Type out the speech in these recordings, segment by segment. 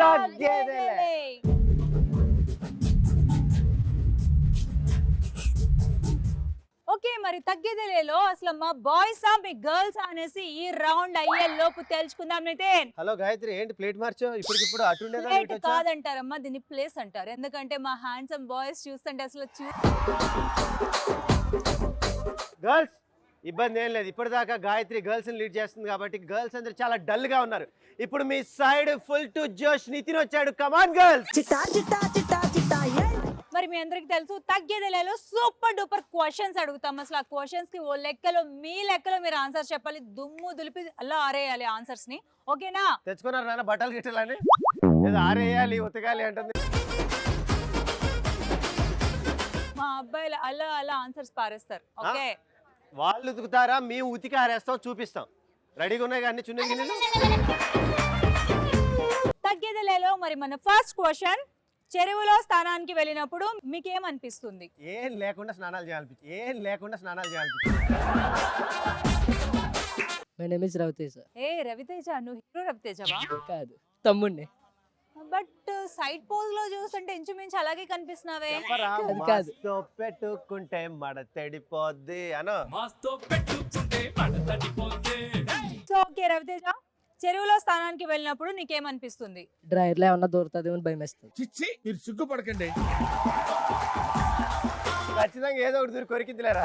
తగ్గేదేలే. ఓకే, మరి తగ్గేదేలేలో అసలు మా బాయ్స్ మీ గర్ల్స్ అనేసి ఈ రౌండ్ అయ్యే లోపు తెలుసుకుందాం. నితిన్, హలో గాయత్రి, ఏంటి ప్లేట్ మార్చావు? ఇప్పటికిప్పుడు అటుండేదా ప్లేట్ కాదంటారమ్మా, దీన్ని ప్లేస్ అంటారు. ఎందుకంటే మా హ్యాండ్సమ్ బాయ్స్ చూస్తుంటే అసలు గర్ల్స్ ఇబ్బంది ఏం లేదు. ఇప్పటిదాకా గాయత్రి గర్ల్స్ ని లీడ్ చేస్తుంది కాబట్టి గర్ల్స్ అందరూ చాలా డల్ గా ఉన్నారు. ఇప్పుడు మీ సైడ్ ఫుల్ టు జోష్ నితిన్ వచ్చాడు. కమాన్ గర్ల్స్. మరి మీ అందరికి తెలుసు తగ్గేదేలేలో సూపర్ డూపర్ క్వశ్చన్స్ అడుగుతాం. అసలు ఆ క్వశ్చన్స్ కి ఓ లెక్కలో మీ లెక్కలో మీరు ఆన్సర్ చెప్పాలి. దుమ్ము దులిపి అలా ఆరేయాలి ఆన్సర్స్ ని. ఓకేనా? తెచ్చుకున్నారు నాన్న బట్టలు గిట్టలని, ఏదో ఆరేయాలి ఉతకాలి అంటుంది. మా అబ్బాయిలు అలా అలా ఆన్సర్స్ పారేస్తారు. ఓకే, వాళ్ళు ఉతుకుతారా, మేము ఉతికి ఆరేస్తాం, చూపిస్తాం. రెడీగా ఉన్నాయి కానీ చున్నీ గిన్నెలు. తగ్గేదేలేలో మరి మన ఫస్ట్ క్వశ్చన్, చెరువులో స్నానానికి వెళ్ళినప్పుడు మీకేమనిపిస్తుంది? ఏం లేకుండా స్నానాలు చేయాలనిపించి, ఏం లేకుండా స్నానాలు చేయాలనిపించి. My name is Raviteja. ఏ రవితేజ, నువ్వు హీరో రవితేజవా? కాదు, తమ్ముడిని. బట్ సైడ్ పోజ్ లో చూస్తుంటే ఇంచుమించు అలాగే కనిపిస్తున్నావే. కాదు. పెట్టుకుంటే మడ తెడిపోద్ది అను. సో ఓకే రవితేజ, చెరువులో స్నానానికి వెళ్ళినప్పుడు నీకేమనిపిస్తుంది? డ్రైర్ లో ఏమన్నా దొరుకుతుంది అని భయం వేస్తుంది. చిచ్చి మీరు సిగ్గుపడకండి. ఖచ్చితంగా ఏదో ఒకటి దూరి కొరికిందిలేరా.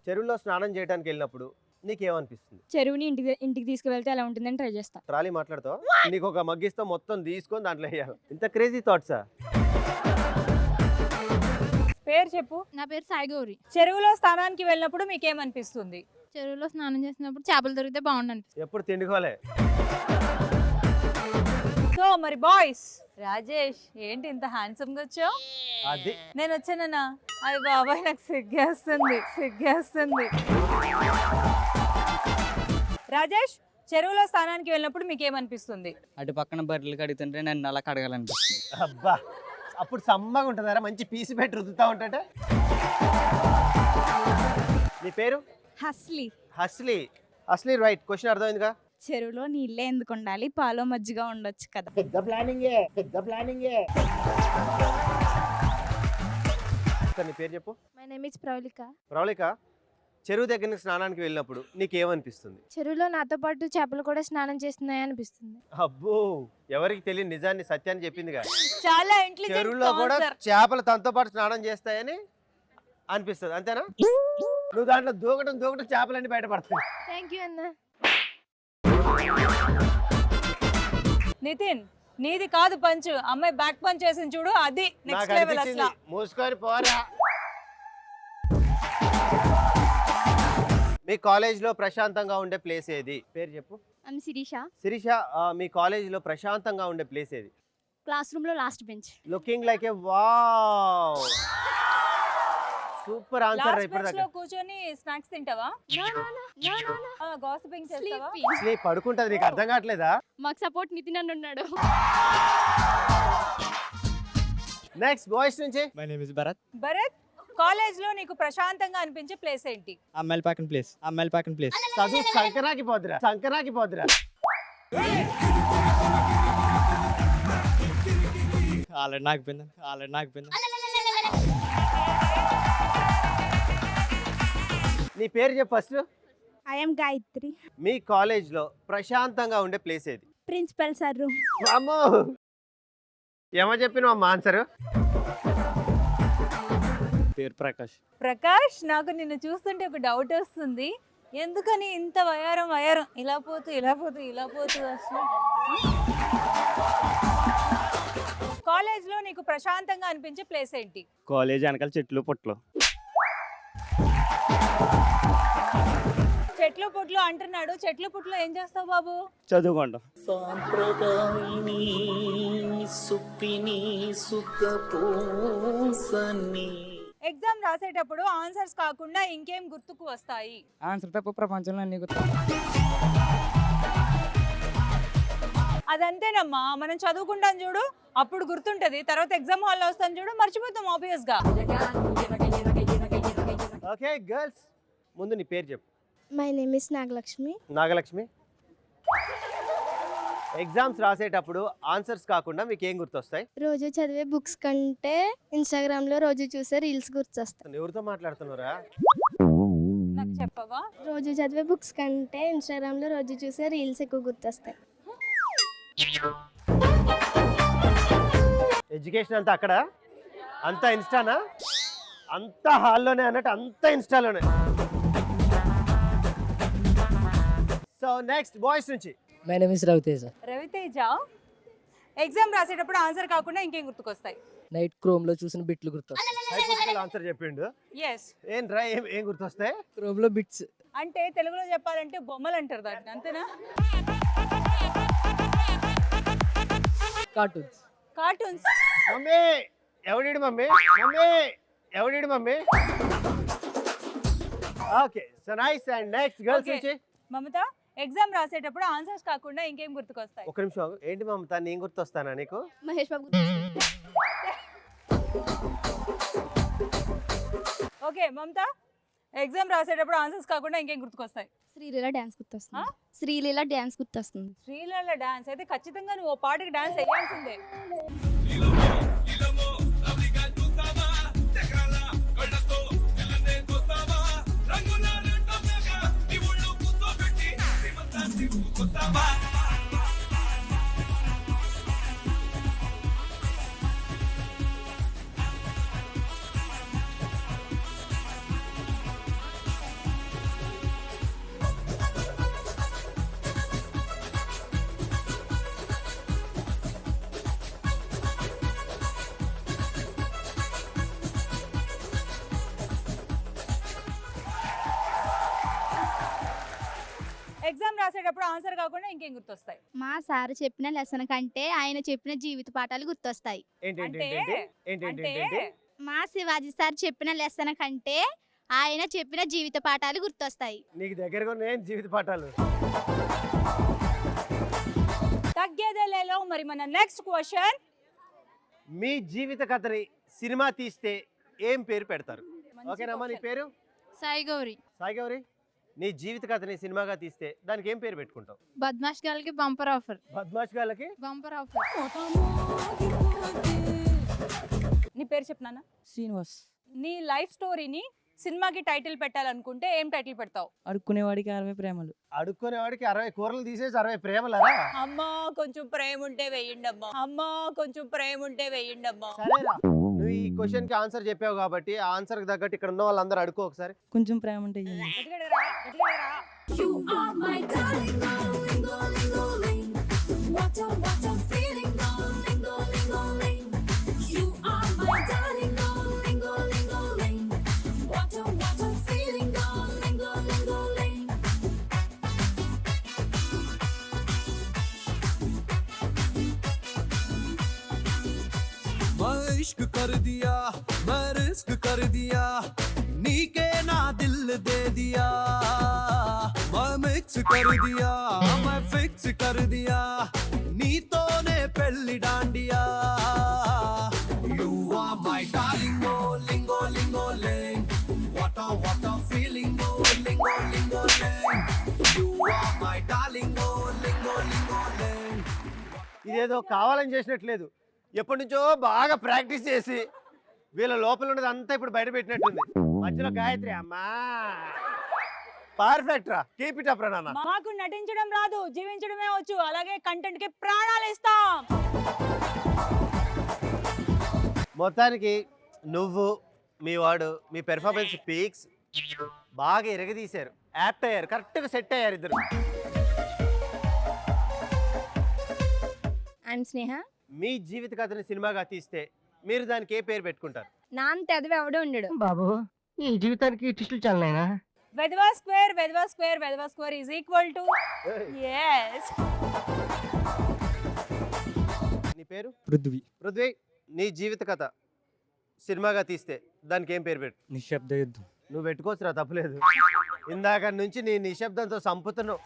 చెరువులో స్నానం చేయడానికి వెళ్ళినప్పుడు నీకేమనిపిస్తుంది? చెరువుని ఇంటికి తీసుకువెళ్తే ఎలా ఉంటుందని ట్రై చేస్తా. ట్రాలీ మాట్లాడుతావు, నీకు ఒక మగ్గిస్తా మొత్తం తీసుకొని దాంట్లో వేయాలి. ఇంత క్రేజీ థాట్సా? పేరు చెప్పు. నా పేరు సాయి గౌరి. చెరువులో స్నానానికి వెళ్ళినప్పుడు మీకేమనిపిస్తుంది? చెరువులో స్నానం చేసినప్పుడు చేపలు దొరికితే బాగుండు అనిపిస్తుంది. ఎప్పుడు తిండికోలే. సో మరి బాయ్స్, రాజేష్ ఏంటి ఇంత హ్యాండ్సమ్ గా వచ్చావు? అది నేను వచ్చానన్నా, అయ్య బాబాయ్ నాకు సిగ్గేస్తుంది. రాజేష్, చెరువులో స్నానానికి వెళ్ళినప్పుడు మీకేమనిపిస్తుంది? అటు పక్కన బర్రెలు కడుగుతుంటే నన్ను అలా కడగాలనిపిస్తుంది. అబ్బా, అప్పుడు సమ్మగా ఉంటుందారా, మంచి పీసి పెట్టి రుద్దుతా ఉంటే. నీ పేరు? హస్లీ. హస్లీ. హస్లీ రైట్. క్వశ్చన్ అర్థమైందిగా? చెరువులో నీళ్ళే ఎందుకు ఉండాలి, పాలో మజ్జిగ ఉండొచ్చు కదా. నీ పేరు చెప్పు. My name is Pravalika. Pravalika, చెరువు దగ్గర స్నానానికి వెళ్ళినప్పుడు నీకేమనిపిస్తుంది? చెరువులో నాతో పాటు చేపలు కూడా స్నానం చేస్తున్నాయి అనిపిస్తుంది. అబ్బో, ఎవరికి తెలియని నిజాన్ని సత్యాన్ని చెప్పిందిగా. చాలా చెరువులో కూడా చేపలు తనతో పాటు స్నానం చేస్తాయని అనిపిస్తుంది, అంతేనా? నువ్వు దాంట్లో దూకటం చేపలన్నీ బయటపడతాయి. థ్యాంక్ యూ అన్న. నితిన్, నీది కాదు పంచ్, అమ్మాయి బ్యాక్ పంచ్ చేసింది చూడు, అది నెక్స్ట్ లెవెల్ అసలు. మూసుకొని పోరా. మీ కాలేజ్ లో ప్రశాంతంగా ఉండే ప్లేస్ ఏది? పేరు చెప్పు. ఐమ్ శిరీష. శిరీష, మీ కాలేజ్ లో ప్రశాంతంగా ఉండే ప్లేస్ ఏది? క్లాస్ రూమ్ లో last bench. Looking like a wow, super answer. Last bench లో కూర్చొని స్నాక్స్ తింటావా? గాసిపింగ్ చేస్తావా? స్లీప్ పడుకుంటది, నీకు అర్థం కావట్లేదా? మాకు సపోర్ట్ నితిన్ అన్న ఉన్నాడు. నెక్స్ట్ బాయ్స్ నుంచి. My name is Bharat. Bharat, college లో నీకు ప్రశాంతంగా అనిపించే ప్లేస్ ఏంటి? అమ్మాయిల పక్కన ప్లేస్. చదువు సంకరాకి పోదురా. ఆల్రెడీ నాకుపోయింది. నీ పేరు చెప్పు ఫస్ట్. ఐఎమ్ గాయత్రి. మీ కాలేజ్ లో ప్రశాంతంగా ఉండే ప్లేస్ ఏది? Principal sir room. అమ్మో, ఏమో చెప్పిన ఆన్సర్. పేరు ప్రకాష్, నాకు నిన్ను చూస్తుంటే ఒక డౌట్ వస్తుంది. ఎందుకని ఇంత వయారం ఇలా పోతూ అసలు? కాలేజ్ లో నీకు ప్రశాంతంగా అనిపించే ప్లేస్ ఏంటి? కాలేజ్ వెనకాల చెట్లు పుట్లు. చెట్లు పుట్లు అంటున్నాడు. చెట్లు పుట్లు ఏం చేస్తావు బాబు? చదువుకుంటాం. ఎగ్జామ్ రాసేటప్పుడు ఆన్సర్స్ కాకుండా ఇంకేం గుర్తుకు వస్తాయి? ఆన్సర్ తప్ప ప్రపంచంలో అన్ని గుర్తు. అదంతేనమ్మా, మనం చదువుకుంటాం చూడు, అప్పుడు గుర్తుంటది. తర్వాత ఎగ్జామ్ హాల్లో వస్తాం చూడు, మర్చిపోతాం ఆబ్వియస్ గా. ఓకే గర్ల్స్, ముందు నీ పేరు చెప్పు. My name is Nagalakshmi. Nagalakshmi, exams రాసేటప్పుడు ఆన్సర్స్ కాకుండా మీకు ఏం గుర్తొస్తాయి? రోజు చదివే బుక్స్ కంటే ఇన్స్టాగ్రామ్లో రోజు చూసే రీల్స్ గుర్తొస్తాయి. ఎవరితో మాట్లాడుతున్నారా? నాకు చెప్పవా? రోజు చదివే బుక్స్ కంటే ఇన్స్టాగ్రామ్లో రోజు చూసే రీల్స్ ఎక్కువ గుర్తొస్తాయి. ఎడ్యుకేషన్ అంతా అక్కడ, అంతా ఇన్స్టానా? అంతా హాల్లోనే అన్నట్టు అంతా ఇన్స్టాలోనే. సో నెక్స్ట్ బాయ్స్ నుంచి. My name is Raviteja. Raviteja, exam రాసేటప్పుడు ఆన్సర్ కాకుండా ఇంకేం గుర్తుకొస్తాయి? నైట్ క్రోమ్లో చూసిన బిట్లు గుర్తొస్తాయి. హైపోథెటికల్ ఆన్సర్ చెప్పిండు. ఎస్. ఏం రా, ఏం గుర్తొస్తాయి? క్రోమ్లో బిట్స్. అంటే తెలుగులో చెప్పాలంటే బొమ్మలు అంటారు దాన్ని, అంతేనా? కార్టూన్స్. కార్టూన్స్. మమ్మీ ఎవడిడు మమ్మీ? మమ్మీ ఎవడిడు mummy? Okay, so nice. And next girls Okay. నుంచి. మమత, ఎగ్జామ్ రాసేటప్పుడు ఆన్సర్స్ కాకుండా ఇంకేం గుర్తుకొస్తాయి? ఒక నిమిషం ఆగు. ఏంటి మమత, నేను గుర్తొస్తానా నీకు? మహేష్ బాబు గుర్తొస్తాయి. ఓకే మమత, ఎగ్జామ్ రాసేటప్పుడు ఆన్సర్స్ కాకుండా ఇంకేం గుర్తుకొస్తాయి? శ్రీలీల డ్యాన్స్ గుర్తొస్తుంది. ఆ? శ్రీలీల డ్యాన్స్ గుర్తొస్తుంది. శ్రీలీల డాన్స్ అయితే ఖచ్చితంగా నువ్వు ఓ పాటకి డాన్స్ వేయాల్సిందే. ఎగ్జామ్ రాసేటప్పుడు ఆన్సర్ కాకుండా ఇంకేం గుర్తొస్తాయి? మా సార్ చెప్పిన లెసన్ కంటే ఆయన చెప్పిన జీవిత పాఠాలు గుర్తొస్తాయి. ఏంటి ఏంటి అంటే ఏంటి ఏంటి ఏంటి అంటే ఏంటి? మా శివాజీ సార్ చెప్పిన లెసన్ కంటే ఆయన చెప్పిన జీవిత పాఠాలు గుర్తొస్తాయి. నీకు దగ్గరగా ఉన్నాయి జీవిత పాఠాలు. తగ్గేదేలేలో మరి మన నెక్స్ట్ క్వశ్చన్. మీ జీవిత కథని సినిమా తీస్తే ఏం పేరు పెడతారు? ఓకేనమ్మా, నీ పేరు? సాయి గౌరి. సాయి గౌరి, నీ జీవిత కథని సినిమాగా తీస్తే దానికి ఏం పేరు పెట్టుకుంటావు? బద్మాష్ గారికి బంపర్ ఆఫర్. బద్మాష్ గాళ్ళకి బంపర్ ఆఫర్. నీ పేరు చెప్పనా? శ్రీనివాస్. నీ లైఫ్ స్టోరీని సినిమాకి టైటిల్ పెట్టాలనుకుంటే ఏం టైటిల్ పెడతావు? అడుక్కునేవాడికి 60 ప్రేమలు. అడుక్కునేవాడికి 60 కూరలు తీసేసి 60 ప్రేమలరా? అమ్మా కొంచెం ప్రేమ ఉంటే వెయ్యండమ్మా, అమ్మా కొంచెం ప్రేమ ఉంటే వెయ్యండమ్మా. సరేరా, నువ్వు ఈ క్వశ్చన్ కి ఆన్సర్ చెప్పావు కాబట్టి ఆ ఆన్సర్ కి తగ్గట్టు ఇక్కడ ఉన్న వాళ్ళందరూ అడుకో ఒకసారి. కొంచెం ప్రేమ ఉంటే ఇయ్యండి. ఎటుగడరా, ఎటుగడరా. You are my darling, darling, darling, darling. What a feeling, darling, darling, darling. You are my darling, darling, darling, darling. What a feeling, darling, darling, darling. मैं इश्क कर दिया, मैं रिस्क कर दिया, नीके ना दिल दे दिया, मैं मिक्स कर दिया, मैं फिक्स कर दिया, नीतो ने पेल्ली dandiya. You are my darling, oh lingo lingo ling, what a feeling, oh lingo lingo ling. You are my darling, oh lingo lingo ling. ఇదేదో కావాలని చేసినట్లేదు, ఎప్పటి నుంచో బాగా ప్రాక్టీస్ చేసి వీళ్ళ లోపల ఉన్నది అంతా ఇప్పుడు బయట పెట్టినట్టుంది. మధ్యలో గాయత్రి అమ్మా పర్ఫెక్ట్ రా, కీప్ ఇట్ అప్ రా నాన్న. మాకు నటించడం రాదు, జీవించడమే వచ్చు, అలాగే కంటెంట్ కి ప్రాణాలు ఇస్తాం. మొత్తానికి నువ్వు మీ వాడు మీ పెర్ఫార్మెన్స్ పీక్స్ బాగా ఎరగదీశారు, యాప్ట్ అయ్యారు, కరెక్ట్గా సెట్ అయ్యారు ఇద్దరు. ఐఎమ్ స్నేహ. మీ జీవిత కథని సినిమాగా తీస్తే మీరు దానికి ఏ పేరు పెట్టుకుంటారు? నాన్న తెదవి ఎవడో ఉండడు. బాబు, ఈ జీవితానికి టిస్టులు చాలనైనా. వెధవా స్క్వేర్ వెధవా స్క్వేర్ వెధవా square is equal to yes. నీ పేరు? పృథ్వీ. పృథ్వీ, నీ జీవిత కథ సినిమాగా తీస్తే దానికి ఏం పేరు పెట్టు? నిశ్శబ్ద యుద్ధం. నువ్వు పెట్టుకోవచ్చురా, తప్పులేదు. ఇందాక నుంచి నీ నిశ్శబ్దంతో సంపుతున్నావు.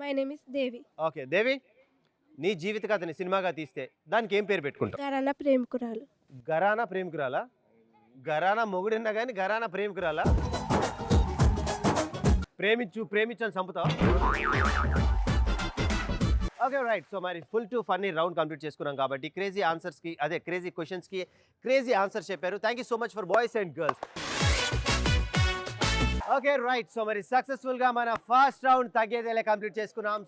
My name is Devi. Okay Devi, నీ జీవిత కథని సినిమాగా తీస్తే దానికి ఏం పేరు పెట్టుకుంటావు? గరానా ప్రేమికురాలు. గరానా ప్రేమికురాలా? గరానా మొగుడున్నా కానీ గరానా ప్రేమికురాలా? ప్రేమించు అని చంపుతావు. Okay right. సో మరి full to funny round complete చేసుకున్నాం కాబట్టి క్రేజీ క్వశ్చన్స్కి క్రేజీ ఆన్సర్స్ చెప్పారు. Thank you so much for boys and girls. Okay right. So మరి సక్సెస్ఫుల్గా మన ఫస్ట్ రౌండ్ తగ్గేదేలే కంప్లీట్ చేసుకున్నాం.